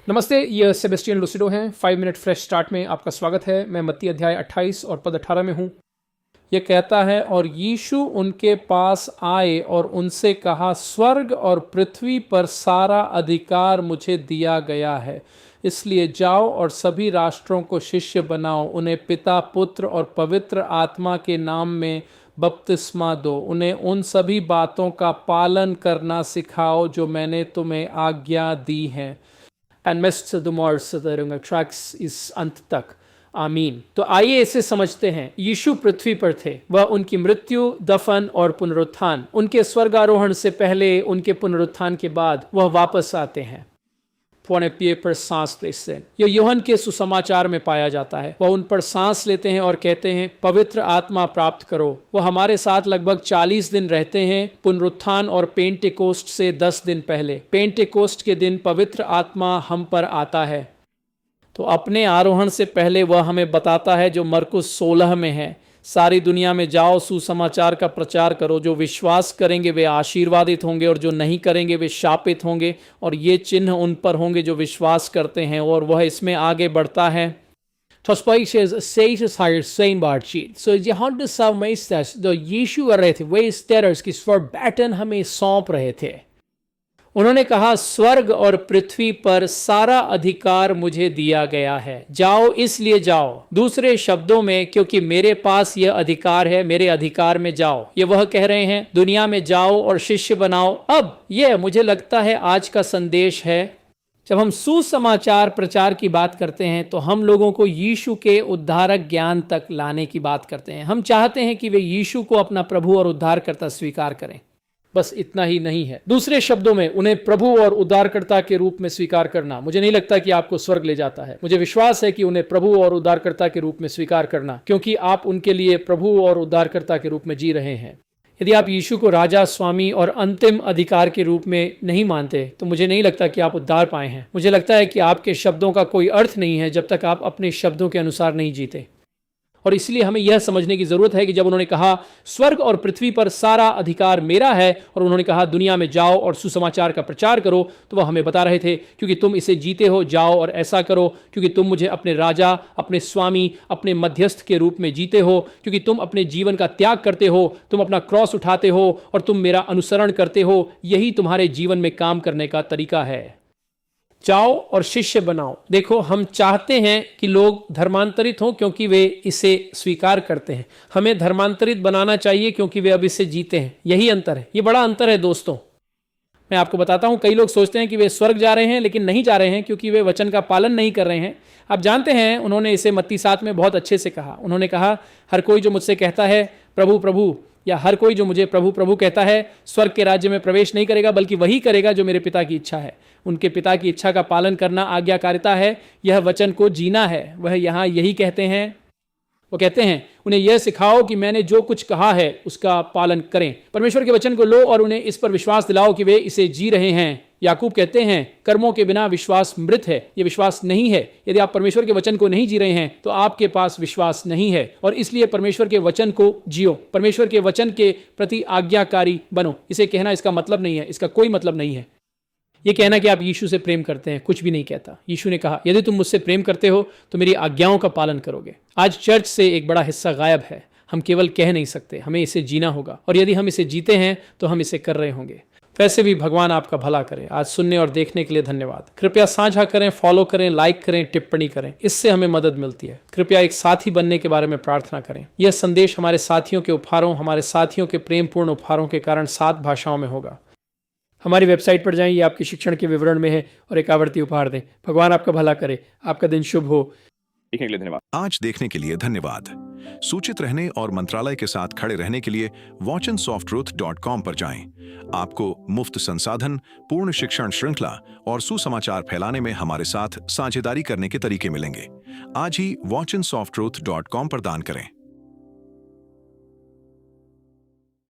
नमस्ते, ये सेबेस्टियन लुसिडो हैं। 5 मिनट फ्रेश स्टार्ट में आपका स्वागत है। मैं मत्ती अध्याय 28 और पद 18 में हूँ। ये कहता है, और यीशु उनके पास आए और उनसे कहा, स्वर्ग और पृथ्वी पर सारा अधिकार मुझे दिया गया है, इसलिए जाओ और सभी राष्ट्रों को शिष्य बनाओ, उन्हें पिता, पुत्र और पवित्र आत्मा के नाम में बपतिस्मा दो, उन्हें उन सभी बातों का पालन करना सिखाओ जो मैंने तुम्हें आज्ञा दी है। एंड मेस्ट दुमॉर्स ट्रैक्स इस अंत तक। आमीन। तो आइए इसे समझते हैं। यीशु पृथ्वी पर थे, वह उनकी मृत्यु, दफन और पुनरुत्थान, उनके स्वर्गारोहण से पहले, उनके पुनरुत्थान के बाद वह वापस आते हैं। पर सांस लेते हैं। यह यूहन्ना के सुसमाचार में पाया जाता है। वह उन पर सांस लेते हैं और कहते हैं, पवित्र आत्मा प्राप्त करो। वह हमारे साथ लगभग 40 दिन रहते हैं, पुनरुत्थान और पेंटेकोस्ट से 10 दिन पहले। पेंटेकोस्ट के दिन पवित्र आत्मा हम पर आता है। तो अपने आरोहण से पहले वह हमें बताता है, जो मरकुस 16 में है, सारी दुनिया में जाओ, सुसमाचार का प्रचार करो। जो विश्वास करेंगे वे आशीर्वादित होंगे और जो नहीं करेंगे वे शापित होंगे, और ये चिन्ह उन पर होंगे जो विश्वास करते हैं। और वह इसमें आगे बढ़ता है। So Johannes sa meisters då Jesu var rätt västeres की förbättern हमें सौंप रहे थे। उन्होंने कहा, स्वर्ग और पृथ्वी पर सारा अधिकार मुझे दिया गया है, जाओ इसलिए जाओ। दूसरे शब्दों में, क्योंकि मेरे पास यह अधिकार है, मेरे अधिकार में जाओ। ये वह कह रहे हैं, दुनिया में जाओ और शिष्य बनाओ। अब यह मुझे लगता है आज का संदेश है। जब हम सुसमाचार प्रचार की बात करते हैं तो हम लोगों को यीशु के उद्धारक ज्ञान तक लाने की बात करते हैं। हम चाहते हैं कि वे यीशु को अपना प्रभु और उद्धारकर्ता स्वीकार करें। बस इतना ही नहीं है। दूसरे शब्दों में, उन्हें प्रभु और उद्धारकर्ता के रूप में स्वीकार करना मुझे नहीं लगता कि आपको स्वर्ग ले जाता है। मुझे विश्वास है कि उन्हें प्रभु और उद्धारकर्ता के रूप में स्वीकार करना, क्योंकि आप उनके लिए प्रभु और उद्धारकर्ता के रूप में जी रहे हैं। यदि आप यीशु को राजा, स्वामी और अंतिम अधिकार के रूप में नहीं मानते तो मुझे नहीं लगता कि आप उद्धार पाए हैं। मुझे लगता है कि आपके शब्दों का कोई अर्थ नहीं है जब तक आप अपने शब्दों के अनुसार नहीं जीते। और इसलिए हमें यह समझने की जरूरत है कि जब उन्होंने कहा, स्वर्ग और पृथ्वी पर सारा अधिकार मेरा है, और उन्होंने कहा, दुनिया में जाओ और सुसमाचार का प्रचार करो, तो वह हमें बता रहे थे, क्योंकि तुम इसे जीते हो, जाओ और ऐसा करो। क्योंकि तुम मुझे अपने राजा, अपने स्वामी, अपने मध्यस्थ के रूप में जीते हो, क्योंकि तुम अपने जीवन का त्याग करते हो, तुम अपना क्रॉस उठाते हो और तुम मेरा अनुसरण करते हो। यही तुम्हारे जीवन में काम करने का तरीका है। जाओ और शिष्य बनाओ। देखो, हम चाहते हैं कि लोग धर्मांतरित हों क्योंकि वे इसे स्वीकार करते हैं। हमें धर्मांतरित बनाना चाहिए क्योंकि वे अब इसे जीते हैं। यही अंतर है। ये बड़ा अंतर है दोस्तों। मैं आपको बताता हूं, कई लोग सोचते हैं कि वे स्वर्ग जा रहे हैं, लेकिन नहीं जा रहे हैं क्योंकि वे वचन का पालन नहीं कर रहे हैं। आप जानते हैं, उन्होंने इसे मत्ती 7 में बहुत अच्छे से कहा। उन्होंने कहा, हर कोई जो मुझसे कहता है प्रभु प्रभु, या हर कोई जो मुझे प्रभु प्रभु कहता है, स्वर्ग के राज्य में प्रवेश नहीं करेगा, बल्कि वही करेगा जो मेरे पिता की इच्छा है। उनके पिता की इच्छा का पालन करना आज्ञाकारिता है, यह वचन को जीना है। वह यहाँ यही कहते हैं। वो कहते हैं, उन्हें यह सिखाओ कि मैंने जो कुछ कहा है उसका पालन करें। परमेश्वर के वचन को लो और उन्हें इस पर विश्वास दिलाओ कि वे इसे जी रहे हैं। याकूब कहते हैं, कर्मों के बिना विश्वास मृत है। यह विश्वास नहीं है। यदि आप परमेश्वर के वचन को नहीं जी रहे हैं तो आपके पास विश्वास नहीं है, और इसलिए परमेश्वर के वचन को जियो। परमेश्वर के वचन के प्रति आज्ञाकारी बनो। इसे कहना इसका मतलब नहीं है, इसका कोई मतलब नहीं है। यह कहना कि आप यीशु से प्रेम करते हैं कुछ भी नहीं कहता। यीशु ने कहा, यदि तुम मुझसे प्रेम करते हो तो मेरी आज्ञाओं का पालन करोगे। आज चर्च से एक बड़ा हिस्सा गायब है। हम केवल कह नहीं सकते, हमें इसे जीना होगा, और यदि हम इसे जीते हैं तो हम इसे कर रहे होंगे। वैसे भी भगवान आपका भला करे। आज सुनने और देखने के लिए धन्यवाद। कृपया साझा करें, फॉलो करें, लाइक करें, टिप्पणी करें, इससे हमें मदद मिलती है। कृपया एक साथी बनने के बारे में प्रार्थना करें। यह संदेश हमारे साथियों के उपहारों, हमारे साथियों के प्रेमपूर्ण उपहारों के कारण 7 भाषाओं में होगा। हमारी वेबसाइट पर जाएं, ये आपके शिक्षण के विवरण में है, और एक आवर्ती उपहार दें। भगवान आपका भला करे। आपका दिन शुभ हो। देखने के लिए धन्यवाद। आज देखने के लिए धन्यवाद। सूचित रहने और मंत्रालय के साथ खड़े रहने के लिए watchandsofttruth.com पर जाएं। आपको मुफ्त संसाधन, पूर्ण शिक्षण श्रृंखला और सुसमाचार फैलाने में हमारे साथ साझेदारी करने के तरीके मिलेंगे। आज ही watchandsofttruth.com पर दान करें।